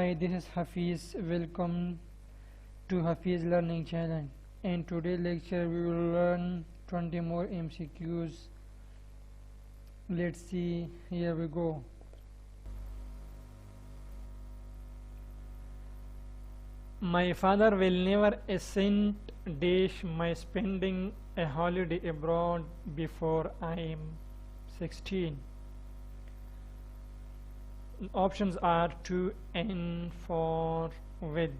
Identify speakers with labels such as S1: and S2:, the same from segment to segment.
S1: Hi, this is Hafiz. Welcome to Hafiz Learning Channel. In today's lecture, we will learn 20 more MCQs. Let's see. Here we go. My father will never assent dash my spending a holiday abroad before I am 16. Options are to, and, for, with.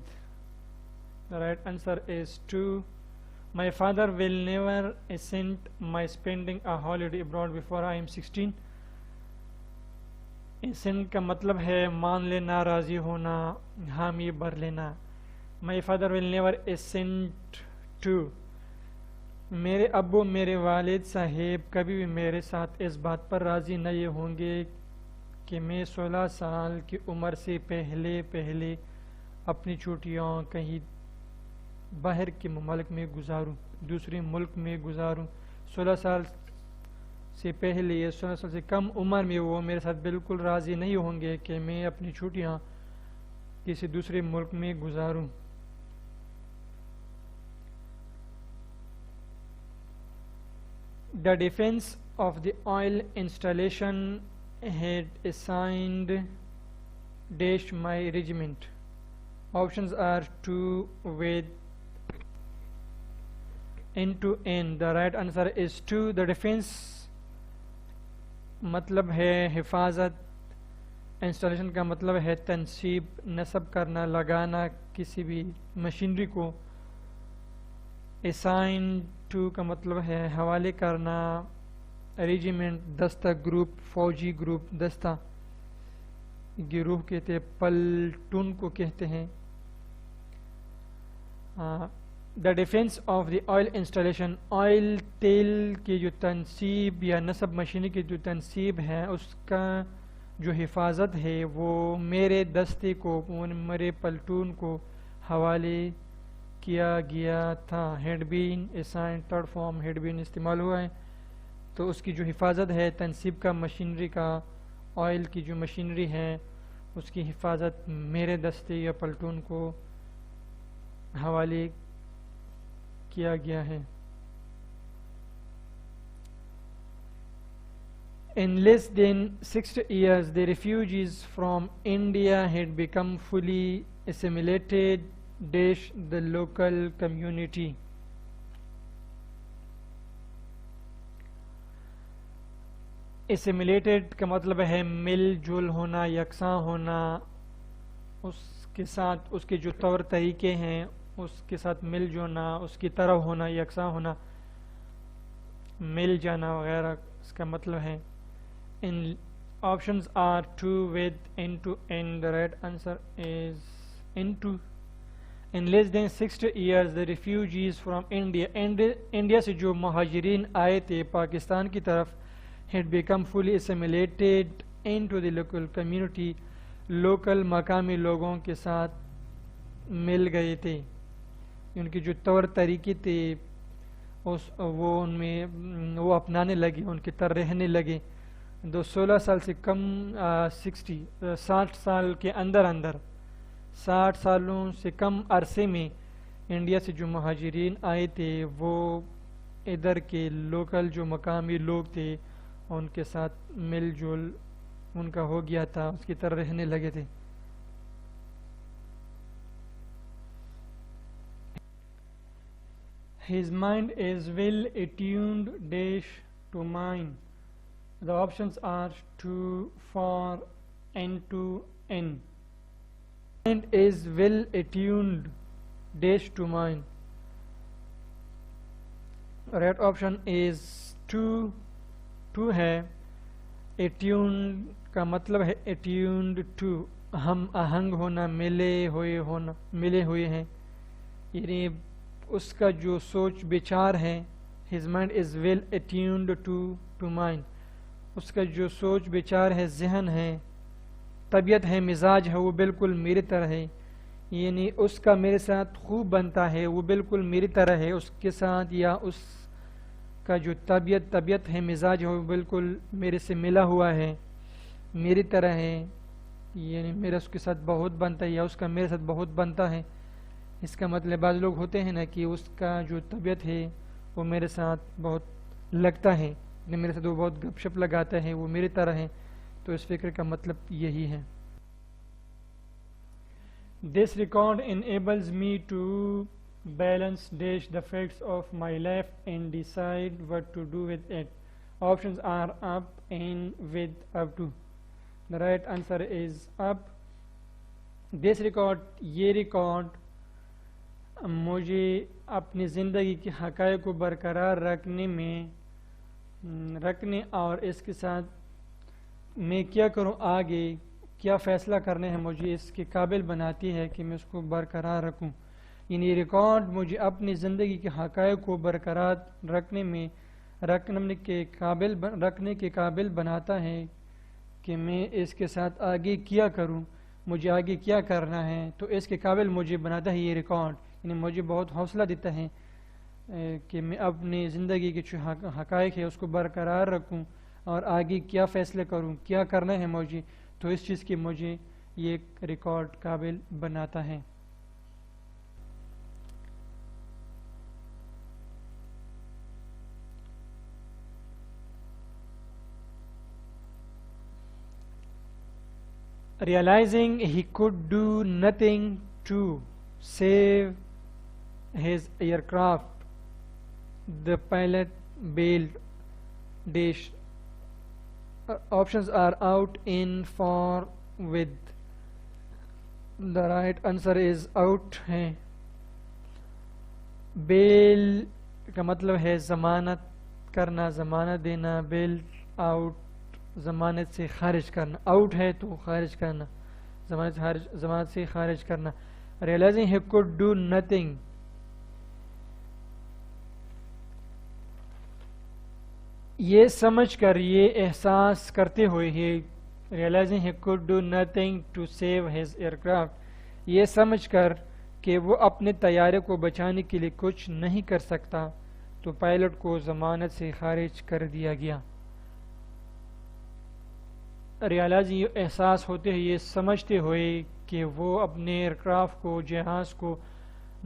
S1: The right answer is 2. My father will never assent my spending a holiday abroad before I am 16. assent का मतलब है मान लेना, राजी होना, हामी भर लेना. My father will never assent to. मेरे अब्बू मेरे वालिद साहेब कभी भी मेरे साथ इस बात पर राजी नहीं होंगे कि मैं 16 साल की उम्र से पहले अपनी छुट्टियाँ कहीं बाहर के मुल्क में गुजारूँ, दूसरे मुल्क में गुजारूँ. 16 साल से पहले या 16 साल से कम उम्र में वो मेरे साथ बिल्कुल राज़ी नहीं होंगे कि मैं अपनी छुट्टियाँ किसी दूसरे मुल्क में गुजारूँ. The defense of the oil installation had assigned dash my regiment. Options are to, with, and to, and. The right answer is 2. The defense मतलब है हिफाजत, इंस्टॉलेशन का मतलब है तनसीब, नस्ब करना, लगाना किसी भी मशीनरी को. असाइन टू का मतलब है हवाले करना, रेजिमेंट दस्ता, ग्रुप फौजी ग्रुप, दस्ता गिरोह कहते हैं, पलटून को कहते हैं. The defence of the oil installation, oil तेल की जो तनसीब या नस्ब मशीनी की जो तनसीब है उसका जो हिफाजत है वो मेरे दस्ते को, मेरे पलटून को हवाले किया गया था. Had been assign, third form had been इस्तेमाल हुआ है, तो उसकी जो हिफाजत है तनसीब का, मशीनरी का, ऑयल की जो मशीनरी है उसकी हिफाजत मेरे दस्ते या पलटून को हवाले किया गया है. In less than 60 years, the refugees from India had become fully assimilated dash the local community. Assimilated का मतलब है मिलजुल होना, यकसा होना, उसके साथ उसके जो तौर तरीके हैं उसके साथ मिल जोना, उसकी तरह होना, यकसा होना, मिल जाना वगैरह इसका मतलब है. In options are to, with, into, and. The right answer is into. In less than 60 years the refugees from India, India से जो महाजरीन आए थे पाकिस्तान की तरफ, had become fully assimilated into the local community, local मकामी लोगों के साथ मिल गए थे. उनके जो तौर तरीके थे वो उनमें वो अपनाने लगे, उनकी तरह रहने लगे. 16 साल से कम 60 साल के अंदर 60 सालों से कम अरसे में इंडिया से जो महाजरीन आए थे वो इधर के लोकल जो मकामी लोग थे उनके साथ मिलजुल उनका हो गया था, उसकी तरह रहने लगे थे. His mind is well attuned dash to mine. The options are to, for, and to, and. Mind is well attuned dash to mine. Right option is to. To है. attuned का मतलब है attuned to, हम आहंग होना, मिले हुए हैं, यानी उसका जो सोच विचार है. his mind is well attuned to mine, उसका जो सोच विचार है, जहन है, तबीयत है, मिजाज है, वो बिल्कुल मेरी तरह है, यानी उसका मेरे साथ खूब बनता है, वो बिल्कुल मेरी तरह है. उसके साथ या उस का जो तबीयत है, मिजाज है, वो बिल्कुल मेरे से मिला हुआ है, मेरी तरह है. यानी मेरा उसके साथ बहुत बनता है या उसका मेरे साथ बहुत बनता है। इसका मतलब बाज़ लोग होते हैं ना कि उसका जो तबीयत है वो मेरे साथ बहुत लगता है, यानी मेरे साथ वो बहुत गपशप लगाता है, वो मेरी तरह है। तो इस फिक्र का मतलब यही है। This record enables me to balance dash the facts of my life and decide what to do with it. Options are up and with up to. The right answer is up. This record, ये record मुझे अपनी ज़िंदगी के हक़ाइक़ को बरकरार रखने और इसके साथ मैं क्या करूं, आगे क्या फ़ैसला करने हैं, मुझे इसके काबिल बनाती है कि मैं उसको बरकरार रखूं। यानी रिकॉर्ड मुझे अपनी ज़िंदगी के हक़ाइक़ को बरकरार रखने के काबिल बनाता है कि मैं इसके साथ आगे क्या करूं, मुझे आगे क्या करना है, तो इसके काबिल मुझे बनाता है ये रिकॉर्ड। यानी मुझे बहुत हौसला देता है कि मैं अपनी ज़िंदगी के जो हक़ाइक़ है उसको बरकरार रखूं और आगे क्या फ़ैसले करूं, क्या करना है मुझे, तो इस चीज़ की मुझे ये रिकॉर्ड काबिल बनाता है। Realizing he could do nothing to save his aircraft, the pilot bailed. Dash. Options are out, in, for, with. The right answer is out है। बेल का मतलब है ज़मानत करना, ज़मानत देना। बेल आउट, ज़मानत से खारिज करना। आउट है तो खारिज करना, ज़मानत से खारिज करना। Realising he could do nothing, ये समझ कर, ये एहसास करते हुए ही, realising he could do nothing to save his aircraft, ये समझ कर कि वो अपने तैयारे को बचाने के लिए कुछ नहीं कर सकता, तो पायलट को ज़मानत से खारिज कर दिया गया। रियलाइजिंग, ये एहसास होते हुए, ये समझते हुए कि वो अपने एयरक्राफ्ट को, जहाज़ को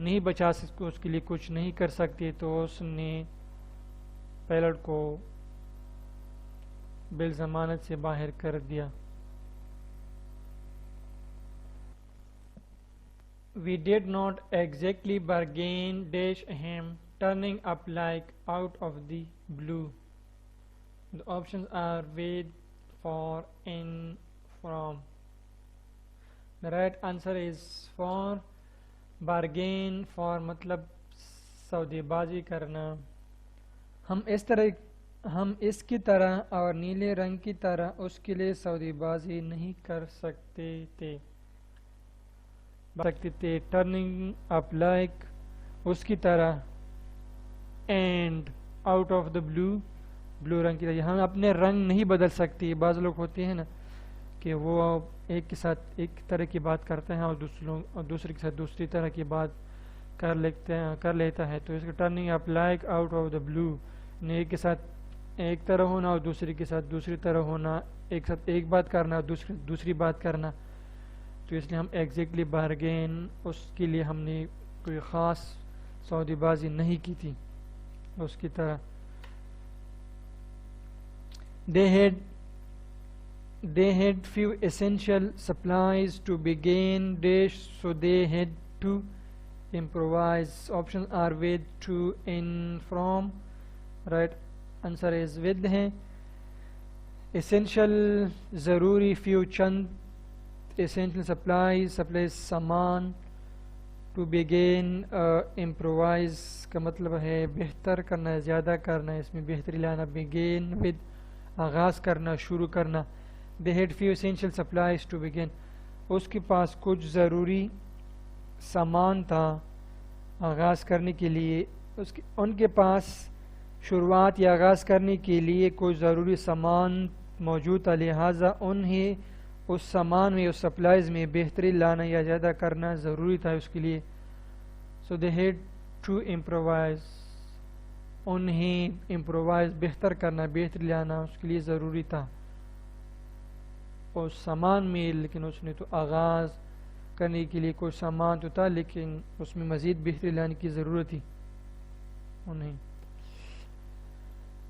S1: नहीं बचा सकते, उसके लिए कुछ नहीं कर सकते, तो उसने पायलट को बिल ज़मानत से बाहर कर दिया। We did not exactly bargain dash him turning up like out of the blue. The options are with, for, in, from. The right answer is for. Bargain for मतलब सौदेबाजी करना। हम इसकी तरह और नीले रंग की तरह उसके लिए सौदेबाजी नहीं कर सकते थे। टर्निंग अप लाइक, उसकी तरह, and out of the blue, blue रंग की तरह। हम अपने रंग नहीं बदल सकते। बाज़ लोग होते हैं ना कि वो एक के साथ एक तरह की बात करते हैं और दूसरे के साथ दूसरी तरह की बात कर लेता है। तो इसका turning up like out of the blue, एक के साथ एक तरह होना और दूसरे के साथ दूसरी तरह होना, एक साथ एक बात करना और दूसरी बात करना। तो इसलिए हम एग्जैक्टली बारगेन, उसके लिए हमने कोई ख़ास सौदेबाजी नहीं की थी उसकी तरह। They had few essential supplies to begin dash, so they had to improvise. Options are with, to, in, from. Right answer is with है। essential ज़रूरी, few चंद, essential supplies सामान, to begin improvise का मतलब है बेहतर करना, ज़्यादा करना, इसमें बेहतरी लाना। begin with आगाज़ करना, शुरू करना। they had few essential supplies to begin, उसके पास कुछ ज़रूरी सामान था आगाज़ करने के लिए। उनके पास शुरुआत या आगाज़ करने के लिए कोई ज़रूरी सामान मौजूद था, लिहाजा उन्हें उस सामान में, उस सप्लाईज़ में बेहतरी लाना या ज़्यादा करना ज़रूरी था उसके लिए। सो दे हैड टू इम्प्रोवाइज़, उन्हें इम्प्रोवाइज़ बेहतर करना, बेहतरी लाना उसके लिए ज़रूरी था। और सामान में, लेकिन उसने तो आगाज़ करने के लिए कोई सामान तो था, लेकिन उसमें मज़ीद बेहतरी लाने की ज़रूरत थी उन्हें.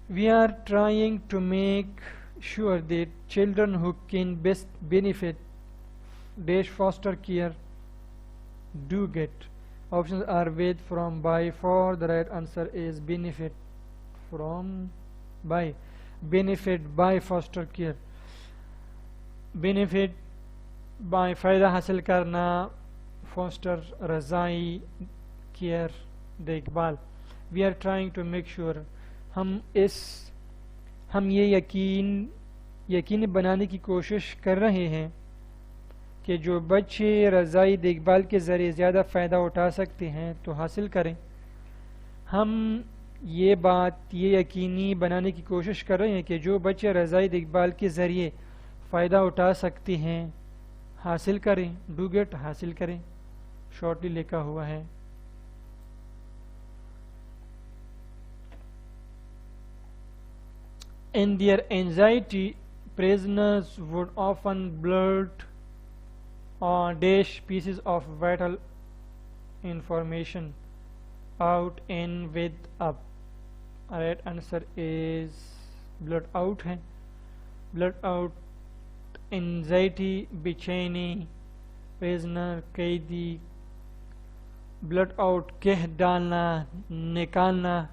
S1: We are trying to make sure that children who can best benefit dash foster care do get. Options are with, from, by. For the right answer is benefit from, by. Benefit by foster care. Benefit by फ़ायदा हासिल करना, foster रज़ाई, care देखभाल. We are trying to make sure, हम ये यकीन बनाने की कोशिश कर रहे हैं कि जो बच्चे रज़ाई देखभाल के ज़रिए ज़्यादा फ़ायदा उठा सकते हैं तो हासिल करें. हम ये यकीनी बनाने की कोशिश कर रहे हैं कि जो बच्चे रज़ाई देखभाल के ज़रिए फ़ायदा उठा सकते हैं हासिल करें. डू गेट हासिल करें, शॉर्टली लिखा हुआ है. In their anxiety, prisoners would often blurt or dash pieces of vital information out in with up. Right answer is blurt out है. Blurt out, anxiety, बेचैनी, prisoner, कैदी. Blurt out, कह डालना, निकालना,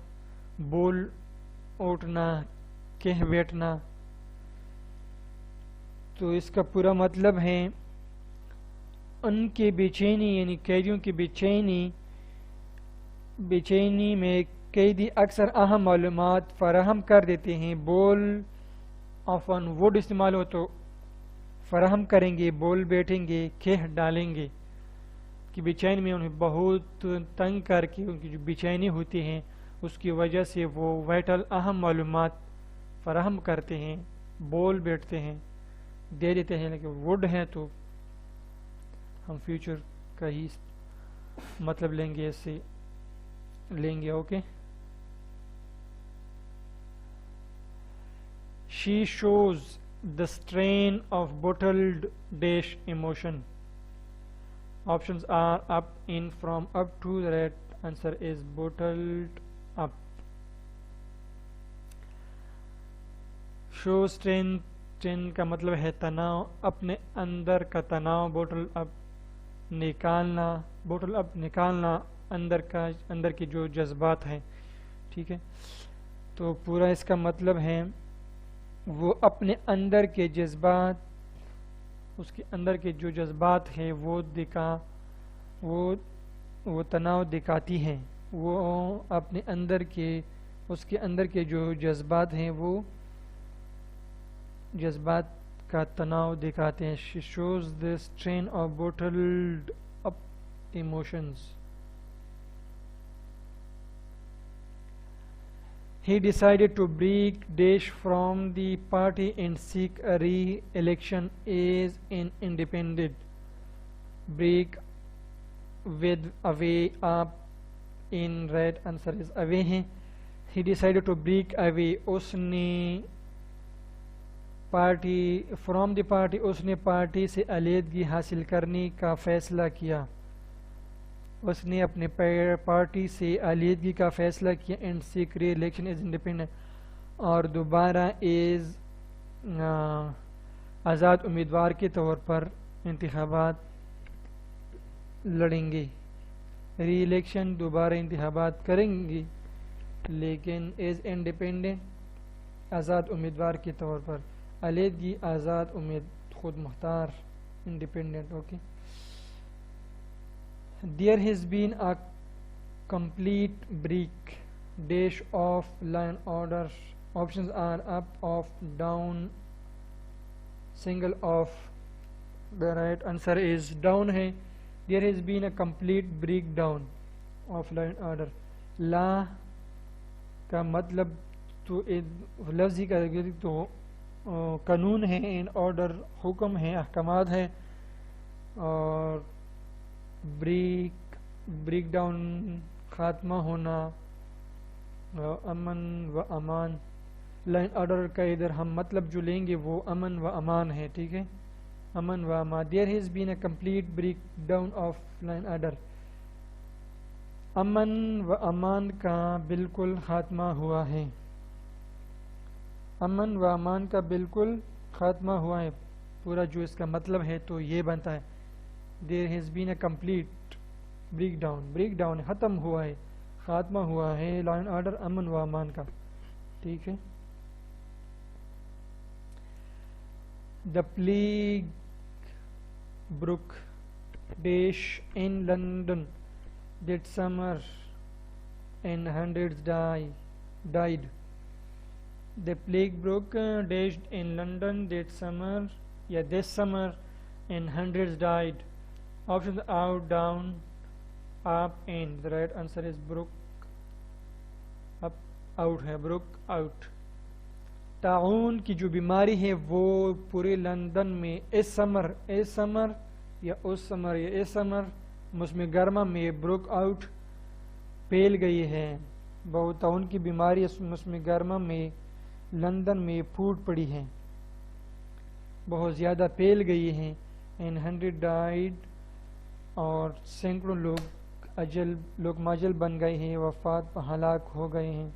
S1: बोल उठना, कह बैठना. तो इसका पूरा मतलब है उनके बेचैनी यानी कैदियों की बेचैनी में कैदी अक्सर अहम मालूमात फराहम कर देते हैं. बोल ऑफन वुड इस्तेमाल हो तो फराहम करेंगे, बोल बैठेंगे, कह डालेंगे. कि बेचैनी में उन्हें बहुत तंग करके उनकी जो बेचैनी होती है उसकी वजह से वो वाइटल अहम मालूमात फराहम करते हैं, बोल बैठते हैं, दे देते हैं. लेकिन वुड है तो हम फ्यूचर का ही मतलब लेंगे, ऐसे लेंगे. Okay. She shows the strain of bottled dash emotion. Options are up, in, from, up to. The right answer is bottled up. Show strain का मतलब है तनाव, अपने अंदर का तनाव. बोटल अप निकालना अंदर के जो जज्बात हैं. ठीक है, तो पूरा इसका मतलब है वो अपने अंदर के जज्बात, उसके अंदर के जो जज्बात हैं वो तनाव दिखाती हैं. वो अपने अंदर के उसके अंदर के जो जज्बात हैं वो जज्बात का तनाव दिखाते हैं. She shows the strain of bottled up emotions. He decided to break dash from the party and seek a re-election as an independent. Break with, away, up, in. Right answer is away है. He decided to break away, उसने party from the party उसने party से अलहदगी हासिल करने का फ़ैसला किया. उसने अपने पार्टी से अलहदगी का फ़ैसला किया. एंड सीक री इलेक्शन इज़ इंडिपेंडेंट, और दोबारा एज आज़ाद उम्मीदवार के तौर पर इंतखाबात लड़ेंगे. री इलेक्शन दोबारा इंतखाबात करेंगे लेकिन एज इंडिपेंडेंट आज़ाद उम्मीदवार के तौर पर. अलहदगी आज़ाद उम्मीद खुद Mukhtar independent. Okay. There has been a complete break dash of line order. Options are up, off, down, single, off. The right answer is down है. There has been a complete breakdown of line order. ला का मतलब तो लफ्ज़ी का तो कानून है, in order हुक्म है, अहकामात है. और ब्रेक डाउन ख़ात्मा होना, अमन व अमान. लाइन ऑर्डर का इधर हम मतलब जो लेंगे वो अमन व अमान है. ठीक है. अमन व अमान. There has been a complete breakdown of line order. अमन व अमान का बिल्कुल खात्मा हुआ है. अमन व अमान का बिल्कुल खात्मा हुआ है. पूरा जो इसका मतलब है तो ये बनता है there has been a complete breakdown. Breakdown ख़त्म हुआ है, खात्मा हुआ है लाइन ऑर्डर अमन व अमान का. ठीक है. The plague broke dash in London that summer and hundreds died. The plague broke dashed in London that summer, this summer, and hundreds died. Options out, down, up, in. The right answer is broke up, out है, broke out. ताउन की जो बीमारी है वो पूरे London में इस समर या उस समर या इस समर मौसम गर्मा में ब्रुक आउट फैल गई है. बहुत ताउन की बीमारी मौसम गर्मा में लंदन में फूट पड़ी है, बहुत ज़्यादा फैल गई है. एंड 100 डाइड और सैकड़ों लोग माजल बन गए हैं, वफात पर हलाक हो गए हैं.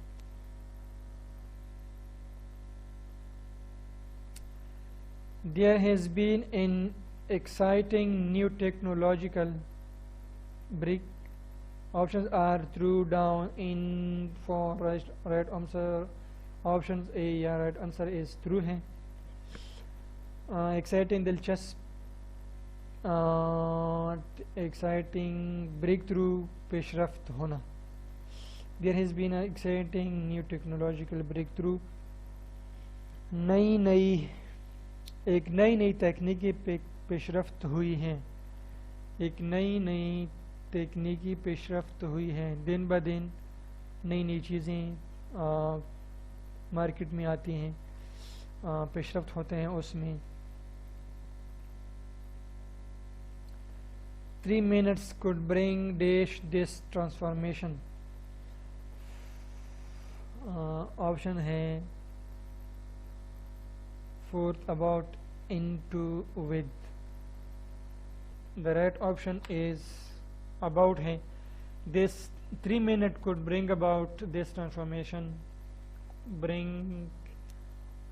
S1: There has been an exciting new technological break. Options are through, down, in, for. Right answer options A. या right answer is through है. Exciting दिलचस्प, exciting breakthrough पेशरफ्त होना. There has been an exciting new technological breakthrough. एक नई तकनीकी पेशरफ्त हुई है. एक नई तकनीकी पेशरफ्त हुई है. दिन ब दिन नई चीज़ें मार्केट में आती हैं, पेशरफ्त होते हैं उसमें. 3 minutes could bring dash this transformation. Option है fourth, about, into, with. The right option is about है. This 3 minutes could bring about this transformation. Bring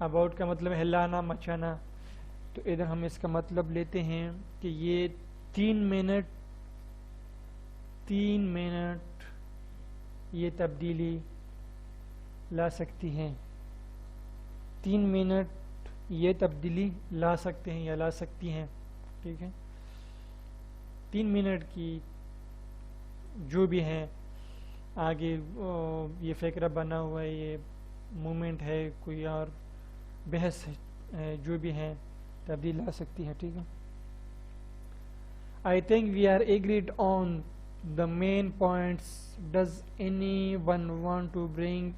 S1: about का मतलब है लाना मचाना. तो इधर हम इसका मतलब लेते हैं कि ये 3 मिनट ये तब्दीली ला सकती हैं. 3 मिनट ये तब्दीली ला सकते हैं या ला सकती हैं. ठीक है. 3 मिनट की जो भी है आगे ये फ़िक्र बना हुआ है, ये मूवमेंट है, कोई और बहस है, जो भी है तब्दील ला सकती है. ठीक है. I think we are agreed on the main points. Does anyone want to bring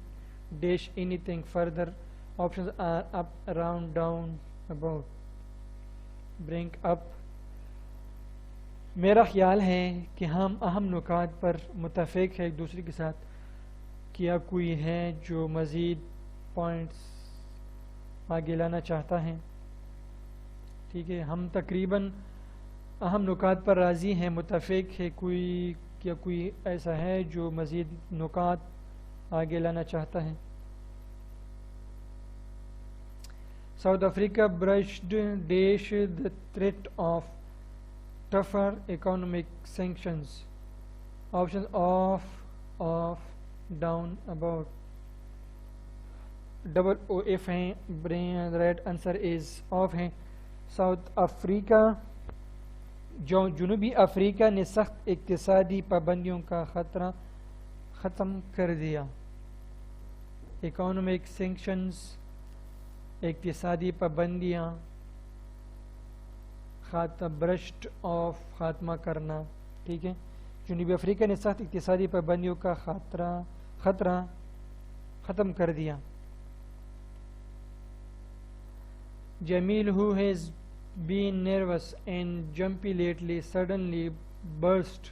S1: dash anything further? Options are up, around, down, about. Bring up. मेरा ख्याल है कि हम अहम नुकात पर मुतफ़िक है एक दूसरे के साथ. क्या कोई है जो मज़ीद पॉइंट्स आगे लाना चाहता है? ठीक है. हम तकरीबन अहम नुकात पर राज़ी हैं, मुतफ़िक है. क्या कोई ऐसा है जो मज़ीद नुकात आगे लाना चाहता है? South Africa brushed dash the threat of tougher economic sanctions. Options off, down, about. Double OF हैं. Right answer is off हैं. साउथ अफ्रीका जनूबी अफ्रीका ने सख्त इक़्तिसादी पाबंदियों का ख़तरा ख़त्म कर दिया. इकोनॉमिक सैंक्शंस इक़्तिसादी पाबंदियाँ. ब्रश्ड ऑफ ख़ात्मा करना. ठीक है. जनूबी अफ्रीका ने सख्त इक़्तिसादी पाबंदियों का ख़तरा ख़त्म कर दिया. Jamil, who has been nervous and jumpy lately, suddenly burst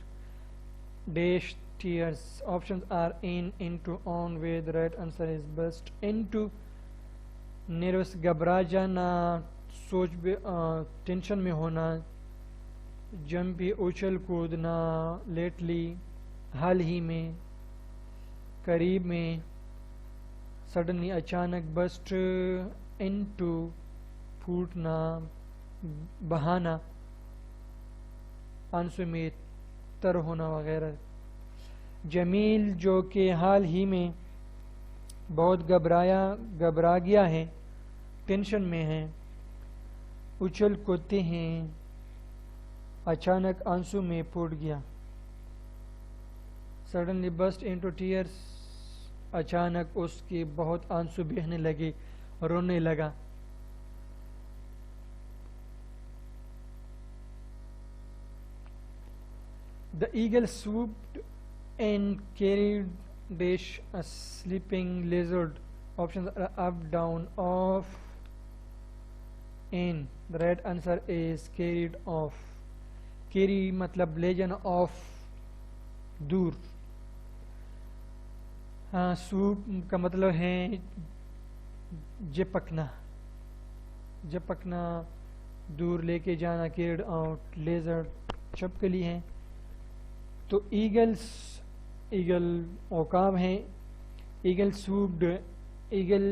S1: dash tears. Options are in, into, on, where the right answer is burst into. nervous घबरा जाना, टेंशन में होना, जंपी उछल कूदना, लेटली हाल ही में, करीब में, सडनली अचानक, बस्ट इनटू फूटना, बहाना, आंसू में तर होना वगैरह। जमील जो कि हाल ही में बहुत घबरा गया है, टेंशन में है, उछल कूदते हैं, अचानक आंसू में फूट गया। सडनली बस्ट इनटू टीयर्स, अचानक उसके बहुत आंसू बहने लगे, रोने लगा। The eagle swooped and carried dash a sleeping lizard. Options are up, down, off, in. The right answer is carried off. Carry मतलब ले जाना, off दूर। हाँ, swoop का मतलब है झपकना, झपकना, दूर लेके जाना, carried out, lizard छिपकली है। तो ईगल औकाब है, ईगल सूप्ड, ईगल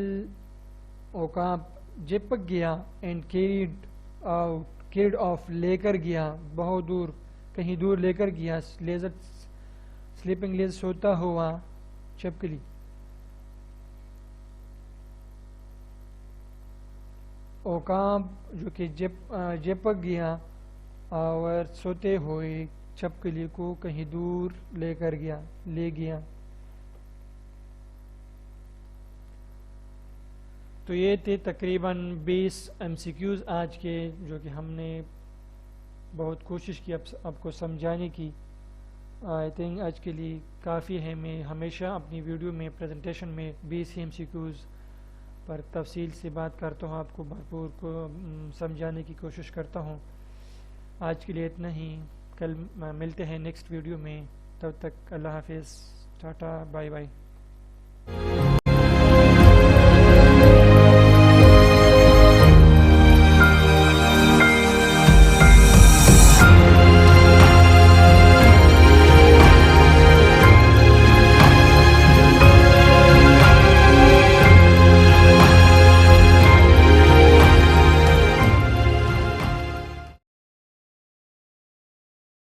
S1: औकाब चिपक गया, एंड कैरिड ऑफ लेकर गया, बहुत दूर, कहीं दूर लेकर गया, लेजर स्लीपिंग लेजर सोता हुआ छिपकली। औकाब जो कि चिपक गया और सोते हुए छिपकली को कहीं दूर ले गया। तो ये थे तकरीबन 20 MCQs आज के, जो कि हमने बहुत कोशिश की आपको समझाने की। आई थिंक आज के लिए काफ़ी है। मैं हमेशा अपनी वीडियो में प्रेजेंटेशन में 20 MCQs पर तफसील से बात करता हूँ, आपको भरपूर को समझाने की कोशिश करता हूँ। आज के लिए इतना ही, कल मिलते हैं नेक्स्ट वीडियो में। तब तक अल्लाह हाफिज़, टाटा, बाय बाय।